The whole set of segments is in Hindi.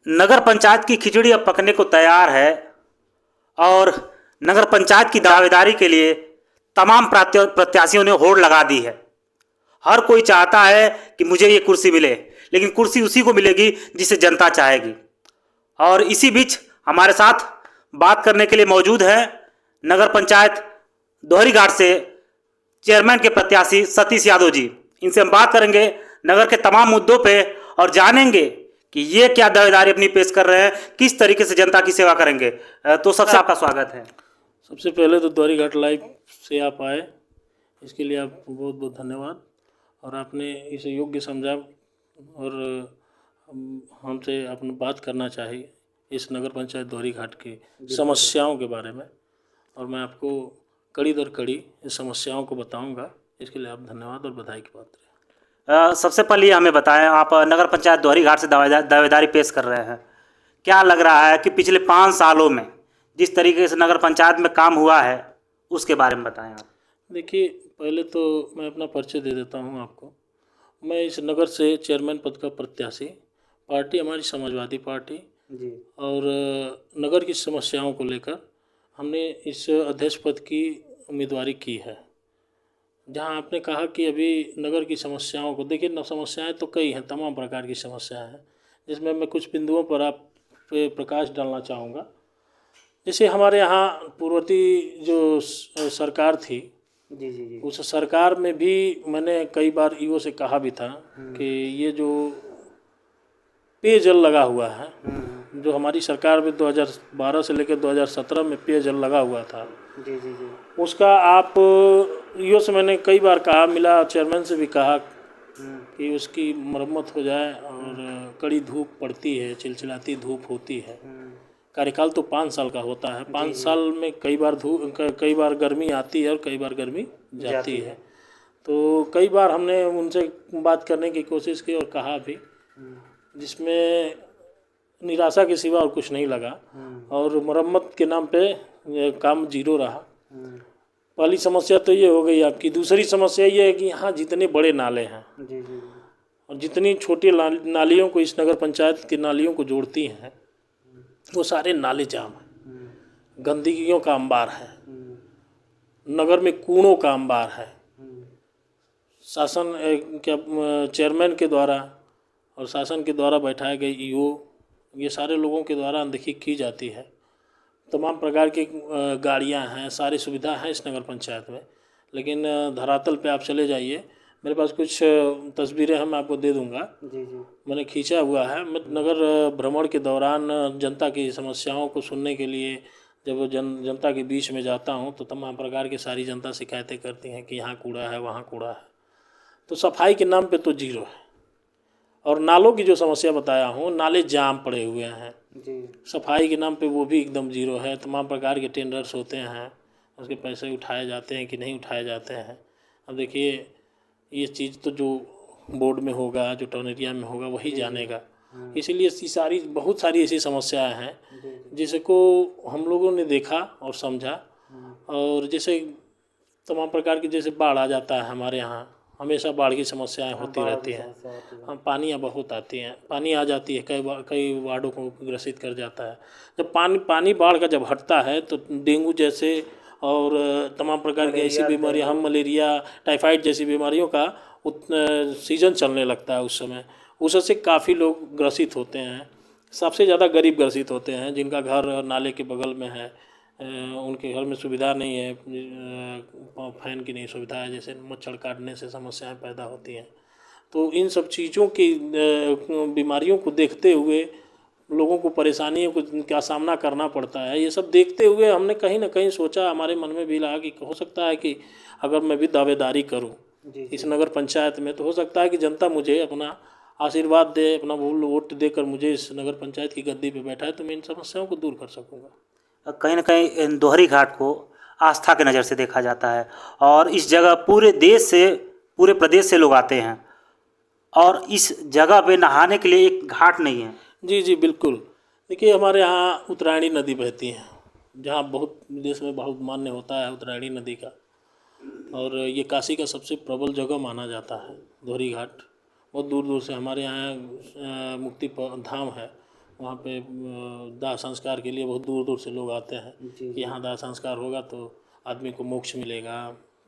नगर पंचायत की खिचड़ी अब पकने को तैयार है और नगर पंचायत की दावेदारी के लिए तमाम प्रत्याशियों ने होड़ लगा दी है। हर कोई चाहता है कि मुझे ये कुर्सी मिले, लेकिन कुर्सी उसी को मिलेगी जिसे जनता चाहेगी। और इसी बीच हमारे साथ बात करने के लिए मौजूद है नगर पंचायत दोहरी घाट से चेयरमैन के प्रत्याशी सतीश यादव जी। इनसे हम बात करेंगे नगर के तमाम मुद्दों पे और जानेंगे कि ये क्या दावेदारी अपनी पेश कर रहे हैं, किस तरीके से जनता की सेवा करेंगे। तो सबसे आपका स्वागत है। सबसे पहले तो दोहरी घाट लाइव से आप आए, इसके लिए आपको बहुत बहुत धन्यवाद। और आपने इसे योग्य समझा और हमसे अपनी बात करना चाहिए इस नगर पंचायत दोहरी घाट की समस्याओं के बारे में, और मैं आपको कड़ी दर कड़ी इस समस्याओं को बताऊंगा। इसके लिए आप धन्यवाद और बधाई की पात्र हैं। सबसे पहले हमें बताएं, आप नगर पंचायत दोहरी घाट से दावेदारी पेश कर रहे हैं। क्या लग रहा है कि पिछले 5 सालों में जिस तरीके से नगर पंचायत में काम हुआ है उसके बारे में बताएं आप। देखिए, पहले तो मैं अपना परिचय दे देता हूं आपको। मैं इस नगर से चेयरमैन पद का प्रत्याशी, पार्टी हमारी समाजवादी पार्टी जी। और नगर की समस्याओं को लेकर हमने इस अध्यक्ष पद की उम्मीदवारी की है। जहां आपने कहा कि अभी नगर की समस्याओं को देखिए, न समस्याएं तो कई हैं, तमाम प्रकार की समस्याएं हैं, जिसमें मैं कुछ बिंदुओं पर आप पे प्रकाश डालना चाहूँगा। जैसे हमारे यहाँ पूर्ववर्ती जो सरकार थी, जी जी जी। उस सरकार में भी मैंने कई बार ईओ से कहा भी था कि ये जो पेयजल लगा हुआ है, जो हमारी सरकार में 2012 से लेकर 2017 में पेयजल लगा हुआ था, जी जी जी। उसका आप ईओ से मैंने कई बार कहा, मिला चेयरमैन से भी कहा कि उसकी मरम्मत हो जाए। और कड़ी धूप पड़ती है, चिलचिलाती धूप होती है। कार्यकाल तो 5 साल का होता है। 5 साल में कई बार गर्मी आती है और कई बार गर्मी जाती है। तो कई बार हमने उनसे बात करने की कोशिश की और कहा भी, जिसमें निराशा के सिवा और कुछ नहीं लगा। और मरम्मत के नाम पे काम जीरो रहा। पहली समस्या तो ये हो गई आपकी। दूसरी समस्या ये है कि यहाँ जितने बड़े नाले हैं और जितनी छोटी नालियों को इस नगर पंचायत की नालियों को जोड़ती हैं, वो सारे नाले जाम हैं। गंदगियों का अंबार है, नगर में कूड़ों का अंबार है। शासन चेयरमैन के द्वारा और शासन के द्वारा बैठाए गए ईओ, ये सारे लोगों के द्वारा अनदेखी की जाती है। तमाम प्रकार की गाड़ियां हैं, सारी सुविधा है इस नगर पंचायत में, लेकिन धरातल पे आप चले जाइए। मेरे पास कुछ तस्वीरें हैं, मैं आपको दे दूंगा। जी जी। मैंने खींचा हुआ है। मैं नगर भ्रमण के दौरान जनता की समस्याओं को सुनने के लिए जब जनता के बीच में जाता हूं, तो तमाम प्रकार की सारी जनता शिकायतें करती हैं कि यहाँ कूड़ा है, वहाँ कूड़ा है। तो सफाई के नाम पे तो जीरो है। और नालों की जो समस्या बताया हूँ, नाले जाम पड़े हुए हैं जी। सफाई के नाम पे वो भी एकदम जीरो है। तमाम प्रकार के टेंडर्स होते हैं, उसके पैसे उठाए जाते हैं कि नहीं उठाए जाते हैं। अब देखिए, ये चीज़ तो जो बोर्ड में होगा, जो टाउन एरिया में होगा, वही जानेगा। इसीलिए बहुत सारी ऐसी समस्याएं हैं जिसको हम लोगों ने देखा और समझा। और जैसे तमाम प्रकार की, जैसे बाढ़ आ जाता है हमारे यहाँ, हमेशा बाढ़ की समस्याएं होती रहती हैं। हम पानियाँ बहुत आती हैं, पानी आ जाती है, कई वार्डों को ग्रसित कर जाता है। जब पानी बाढ़ का जब हटता है तो डेंगू जैसे और तमाम प्रकार की ऐसी बीमारियाँ, हम मलेरिया, टाइफाइड जैसी बीमारियों का सीजन चलने लगता है। उस समय उससे काफ़ी लोग ग्रसित होते हैं। सबसे ज़्यादा गरीब ग्रसित होते हैं, जिनका घर नाले के बगल में है, उनके घर में सुविधा नहीं है, फैन की नहीं सुविधा है, जैसे मच्छर काटने से समस्याएं पैदा होती हैं। तो इन सब चीज़ों की बीमारियों को देखते हुए लोगों को परेशानियों को क्या सामना करना पड़ता है, ये सब देखते हुए हमने कहीं ना कहीं सोचा, हमारे मन में भी लगा कि हो सकता है कि अगर मैं भी दावेदारी करूं इस नगर पंचायत में, तो हो सकता है कि जनता मुझे अपना आशीर्वाद दे, अपना वोट देकर मुझे इस नगर पंचायत की गद्दी पे बैठाए, तो मैं इन समस्याओं को दूर कर सकूँगा। कहीं ना कहीं दोहरी घाट को आस्था की नज़र से देखा जाता है और इस जगह पूरे देश से, पूरे प्रदेश से लोग आते हैं और इस जगह पे नहाने के लिए एक घाट नहीं है। जी जी बिल्कुल। देखिए, हमारे यहाँ उत्तरायणी नदी बहती है, जहाँ बहुत देश में बहुत मान्य होता है उत्तरायणी नदी का। और ये काशी का सबसे प्रबल जगह माना जाता है दोहरी घाट। बहुत दूर दूर से हमारे यहाँ मुक्ति धाम है, वहाँ पे दाह संस्कार के लिए बहुत दूर दूर से लोग आते हैं जी कि यहाँ दाह संस्कार होगा तो आदमी को मोक्ष मिलेगा,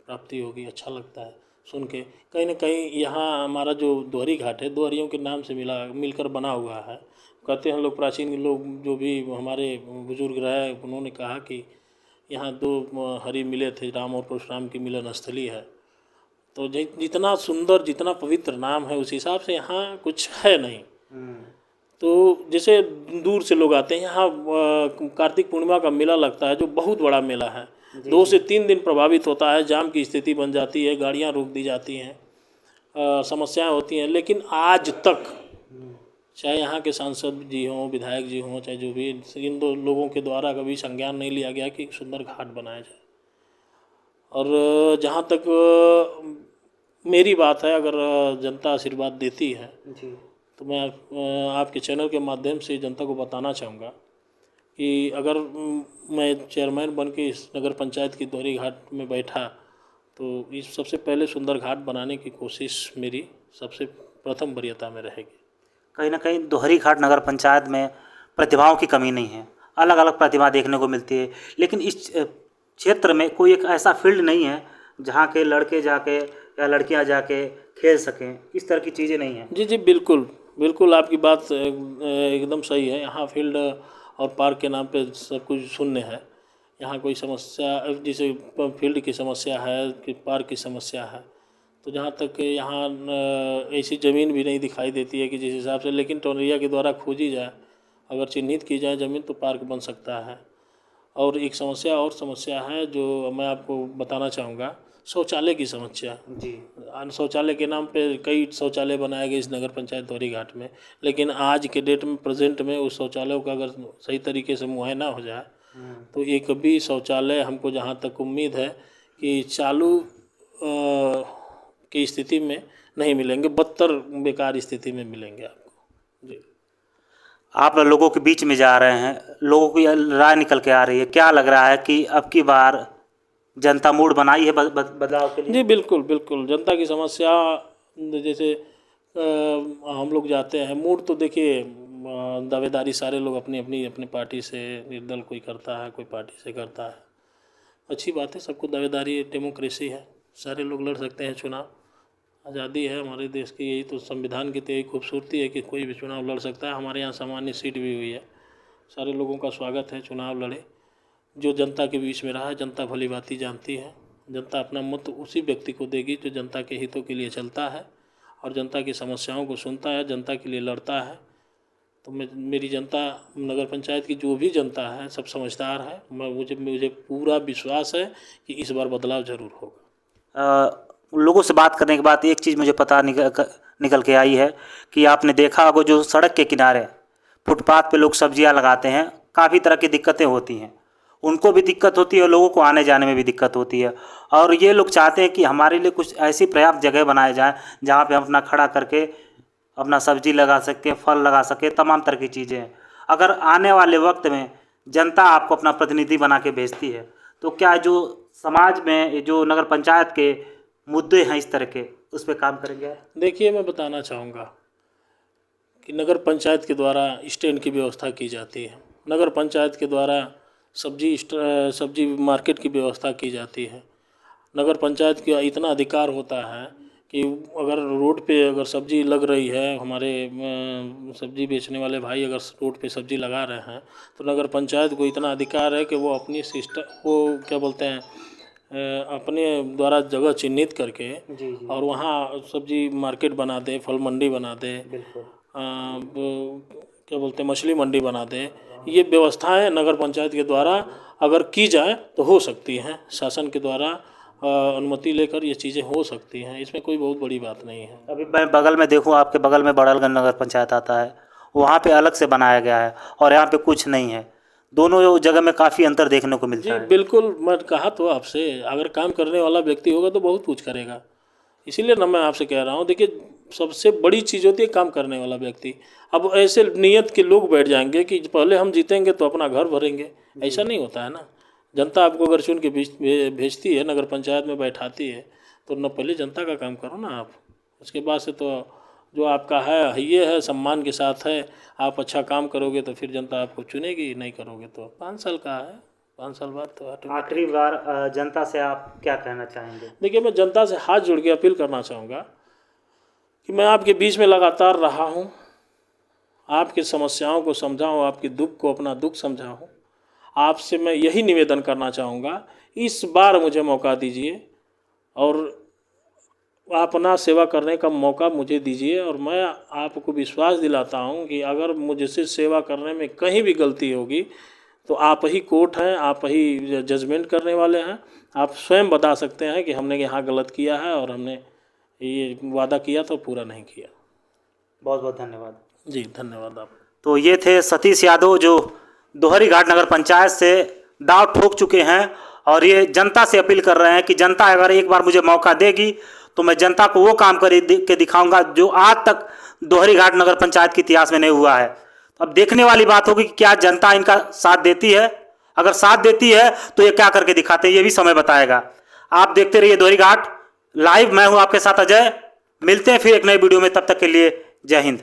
प्राप्ति होगी। अच्छा लगता है सुन के। कहीं ना कहीं यहाँ हमारा जो दोहरी घाट है, दोहरियों के नाम से मिलकर बना हुआ है। कहते हैं लोग, प्राचीन लोग जो भी हमारे बुजुर्ग रहे, उन्होंने कहा कि यहाँ दो हरि मिले थे, राम और परशुराम की मिलन स्थली है। तो जितना सुंदर, जितना पवित्र नाम है, उस हिसाब से यहाँ कुछ है नहीं। तो जैसे दूर से लोग आते हैं यहाँ, कार्तिक पूर्णिमा का मेला लगता है जो बहुत बड़ा मेला है। 2 से 3 दिन प्रभावित होता है, जाम की स्थिति बन जाती है, गाड़ियाँ रोक दी जाती हैं, समस्याएं होती हैं। लेकिन आज तक चाहे यहाँ के सांसद जी हों, विधायक जी हों, चाहे जो भी, इन दो लोगों के द्वारा कभी संज्ञान नहीं लिया गया कि सुंदर घाट बनाया जाए। और जहाँ तक मेरी बात है, अगर जनता आशीर्वाद देती है जी, तो मैं आपके चैनल के माध्यम से जनता को बताना चाहूँगा कि अगर मैं चेयरमैन बन के इस नगर पंचायत की दोहरी घाट में बैठा तो इस सबसे पहले सुंदर घाट बनाने की कोशिश मेरी सबसे प्रथम वरीयता में रहेगी। कहीं ना कहीं दोहरी घाट नगर पंचायत में प्रतिभाओं की कमी नहीं है, अलग अलग प्रतिभा देखने को मिलती है। लेकिन इस क्षेत्र में कोई एक ऐसा फील्ड नहीं है जहाँ के लड़के जाके या लड़कियाँ जाके खेल सकें, इस तरह की चीज़ें नहीं हैं। जी जी, बिल्कुल बिल्कुल, आपकी बात एकदम सही है। यहाँ फील्ड और पार्क के नाम पे सब कुछ शून्य है। यहाँ कोई समस्या, जैसे फील्ड की समस्या है कि पार्क की समस्या है, तो जहाँ तक यहाँ ऐसी ज़मीन भी नहीं दिखाई देती है कि जिस हिसाब से, लेकिन टोनरिया के द्वारा खोजी जाए, अगर चिन्हित की जाए ज़मीन, तो पार्क बन सकता है। और एक समस्या है जो मैं आपको बताना चाहूँगा, शौचालय की समस्या। जी, शौचालय के नाम पे कई शौचालय बनाए गए इस नगर पंचायत दोहरी घाट में, लेकिन आज के डेट में, प्रेजेंट में, उस शौचालयों का अगर सही तरीके से मुआयना हो जाए तो एक भी शौचालय हमको, जहाँ तक उम्मीद है, कि चालू की स्थिति में नहीं मिलेंगे, बदतर बेकार स्थिति में मिलेंगे आपको। जी, आप लोगों के बीच में जा रहे हैं, लोगों की राय निकल के आ रही है, क्या लग रहा है कि अब की बार जनता मूड बनाई है बदलाव के लिए? जी बिल्कुल बिल्कुल, जनता की समस्या, जैसे हम लोग जाते हैं, मूड तो देखिए, दावेदारी सारे लोग अपनी अपनी अपनी पार्टी से, निर्दल कोई करता है, कोई पार्टी से करता है। अच्छी बात है, सबको दावेदारी, डेमोक्रेसी है, सारे लोग लड़ सकते हैं चुनाव, आज़ादी है हमारे देश की। यही तो संविधान की तो यही खूबसूरती है कि कोई भी चुनाव लड़ सकता है। हमारे यहाँ सामान्य सीट भी हुई है, सारे लोगों का स्वागत है, चुनाव लड़े। जो जनता के बीच में रहा है, जनता भली भांति जानती है। जनता अपना मत उसी व्यक्ति को देगी जो जनता के हितों के लिए चलता है और जनता की समस्याओं को सुनता है, जनता के लिए लड़ता है। तो मेरी जनता, नगर पंचायत की जो भी जनता है, सब समझदार है। मुझे पूरा विश्वास है कि इस बार बदलाव ज़रूर होगा। लोगों से बात करने के बाद एक चीज़ मुझे पता निकल के आई है कि आपने देखा होगा, जो सड़क के किनारे फुटपाथ पे लोग सब्जियां लगाते हैं, काफ़ी तरह की दिक्कतें होती हैं, उनको भी दिक्कत होती है और लोगों को आने जाने में भी दिक्कत होती है। और ये लोग चाहते हैं कि हमारे लिए कुछ ऐसी पर्याप्त जगह बनाए जाए जहाँ पे हम अपना खड़ा करके अपना सब्जी लगा सकें, फल लगा सकें, तमाम तरह की चीज़ें। अगर आने वाले वक्त में जनता आपको अपना प्रतिनिधि बना के भेजती है, तो क्या जो समाज में जो नगर पंचायत के मुद्दे हैं इस तरह के, उस पर काम करेंगे? देखिए, मैं बताना चाहूँगा कि नगर पंचायत के द्वारा स्टैंड की व्यवस्था की जाती है, नगर पंचायत के द्वारा सब्जी मार्केट की व्यवस्था की जाती है। नगर पंचायत का इतना अधिकार होता है कि अगर रोड पे अगर सब्जी लग रही है, हमारे सब्जी बेचने वाले भाई अगर रोड पे सब्जी लगा रहे हैं, तो नगर पंचायत को इतना अधिकार है कि वो अपनी वो क्या बोलते हैं, अपने द्वारा जगह चिन्हित करके जी जी, और वहाँ सब्जी मार्केट बना दे, फल मंडी बना दे, बिल्कुल। क्या बोलते हैं, मछली मंडी बना दे। ये व्यवस्थाएं नगर पंचायत के द्वारा अगर की जाए तो हो सकती हैं, शासन के द्वारा अनुमति लेकर ये चीज़ें हो सकती हैं, इसमें कोई बहुत बड़ी बात नहीं है। अभी मैं बगल में देखूँ, आपके बगल में बड़लगंज नगर पंचायत आता है, वहाँ पे अलग से बनाया गया है और यहाँ पे कुछ नहीं है। दोनों जगह में काफ़ी अंतर देखने को मिलता जी है। बिल्कुल, मैं कहा तो आपसे, अगर काम करने वाला व्यक्ति होगा तो बहुत कुछ करेगा। इसीलिए ना मैं आपसे कह रहा हूँ, देखिए, सबसे बड़ी चीज़ होती है काम करने वाला व्यक्ति। अब ऐसे नियत के लोग बैठ जाएंगे कि पहले हम जीतेंगे तो अपना घर भरेंगे, ऐसा नहीं होता है ना। जनता आपको अगर चुन के भेजती है, नगर पंचायत में बैठाती है, तो न पहले जनता का काम करो ना आप, उसके बाद से तो जो आपका है ये है, सम्मान के साथ है। आप अच्छा काम करोगे तो फिर जनता आपको चुनेगी, नहीं करोगे तो 5 साल का है, 5 साल बाद तो आखिरी बार जनता से आप क्या कहना चाहेंगे? देखिए, मैं जनता से हाथ जोड़ के अपील करना चाहूँगा कि मैं आपके बीच में लगातार रहा हूँ, आपकी समस्याओं को समझा हूँ, आपके दुख को अपना दुख समझा हूँ। आपसे मैं यही निवेदन करना चाहूँगा, इस बार मुझे मौका दीजिए और अपना सेवा करने का मौका मुझे दीजिए। और मैं आपको विश्वास दिलाता हूँ कि अगर मुझसे सेवा करने में कहीं भी गलती होगी तो आप ही कोर्ट हैं, आप ही जजमेंट करने वाले हैं। आप स्वयं बता सकते हैं कि हमने यहाँ गलत किया है और हमने ये वादा किया तो पूरा नहीं किया। बहुत बहुत धन्यवाद। जी धन्यवाद आप। तो ये थे सतीश यादव जो दोहरी घाट नगर पंचायत से दांव ठोक चुके हैं और ये जनता से अपील कर रहे हैं कि जनता अगर एक बार मुझे मौका देगी तो मैं जनता को वो काम के दिखाऊंगा जो आज तक दोहरी घाट नगर पंचायत के इतिहास में नहीं हुआ है। तो अब देखने वाली बात होगी कि क्या जनता इनका साथ देती है। अगर साथ देती है तो ये क्या करके दिखाते हैं, ये भी समय बताएगा। आप देखते रहिए दोहरी घाट लाइव। मैं हूँ आपके साथ अजय। मिलते हैं फिर एक नई वीडियो में, तब तक के लिए जय हिंद।